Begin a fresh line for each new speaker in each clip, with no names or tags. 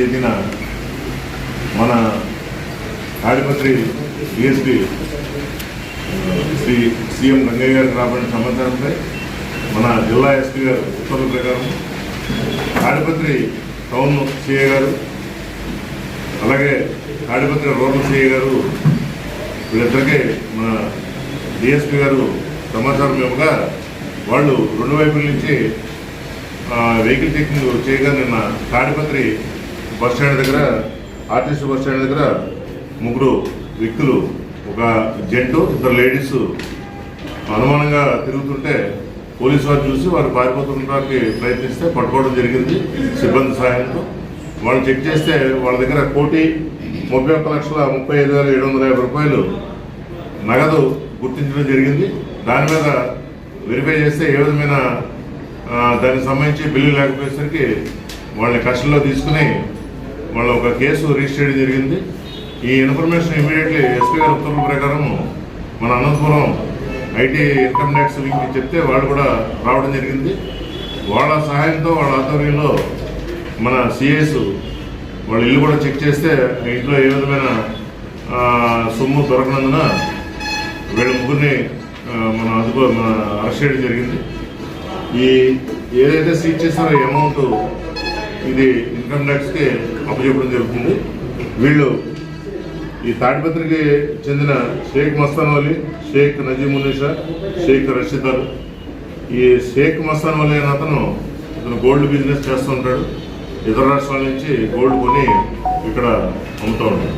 తేదీన మన Tadipatri DSP Shri CM Rangayya గారికి రాబడిన సమాచారంపై మన జిల్లా ఎస్పీ గారు ఉత్తర్వుల ప్రకారం తాడిపత్రి టౌన్ సిఐ గారు అలాగే తాడిపత్రి రూరల్ సిఐ గారు వీళ్ళిద్దరికీ మన డిఎస్పీ గారు సమాచారం ఇవ్వగా వాళ్ళు రెండు వైపుల నుంచి వెహికల్ చెకింగ్ చేయగా నిన్న తాడిపత్రి బస్టాండ్ దగ్గర ఆర్టీసీ బస్టాండ్ దగ్గర ముగ్గురు వ్యక్తులు, ఒక జెంటు, ఇద్దరు లేడీస్ అనుమానంగా తిరుగుతుంటే పోలీసు వారు చూసి వారు పారిపోతుండడానికి ప్రయత్నిస్తే పట్టుకోవడం జరిగింది సిబ్బంది సహాయంతో. వాళ్ళు చెక్ చేస్తే వాళ్ళ దగ్గర 1,31,35,750 రూపాయలు నగదు గుర్తించడం జరిగింది. దాని మీద వెరిఫై చేస్తే ఏ విధమైన దానికి సంబంధించి బిల్లు లేకపోయేసరికి వాళ్ళని కస్టడీలో తీసుకుని వాళ్ళ ఒక కేసు రిజిస్టర్ చేయడం జరిగింది. ఈ ఇన్ఫర్మేషన్ ఇమీడియట్లీ ఎస్పీ గారి ఉత్తర్వుల ప్రకారం మన అనంతపురం ఐటీ ఇన్కమ్ ట్యాక్స్ వింగ్కి చెప్తే వాళ్ళు కూడా రావడం జరిగింది. వాళ్ళ సహాయంతో వాళ్ళ ఆధ్వర్యంలో మన సిఐస్ వాళ్ళ ఇల్లు కూడా చెక్ చేస్తే ఇంట్లో ఏ విధమైన సొమ్ము దొరకనందున వీళ్ళ ముగ్గురిని మన అరెస్ట్ చేయడం జరిగింది. ఈ ఏదైతే సీజ్ చేస్తారో అమౌంట్ ఇది ఇన్కమ్ ట్యాక్స్కి అప్పచెప్పడం జరుగుతుంది. వీళ్ళు ఈ తాడిపత్రికి చెందిన షేక్ మస్తాన్ వలీ, షేక్ నజీమునిషా, షేక్ రషీద్ అల్. ఈ షేక్ మస్తాన్ వలీ అనే అతను గోల్డ్ బిజినెస్ చేస్తూ ఉంటాడు. ఇతర రాష్ట్రాల నుంచి గోల్డ్ కొని ఇక్కడ అమ్ముతూ ఉంటాడు.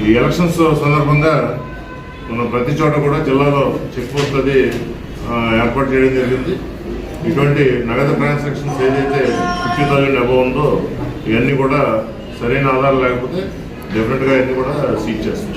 ఈ ఎలక్షన్స్ సందర్భంగా మనం ప్రతి చోట కూడా జిల్లాలో చెక్ పోస్ట్ అది ఏర్పాటు చేయడం జరిగింది. ఇటువంటి నగదు ట్రాన్సాక్షన్స్ ఏదైతే 50,000 అబౌవ్ ఉందో ఇవన్నీ కూడా సరైన ఆధారం లేకపోతే డెఫినెట్గా ఇవన్నీ కూడా సీజ్ చేస్తాం.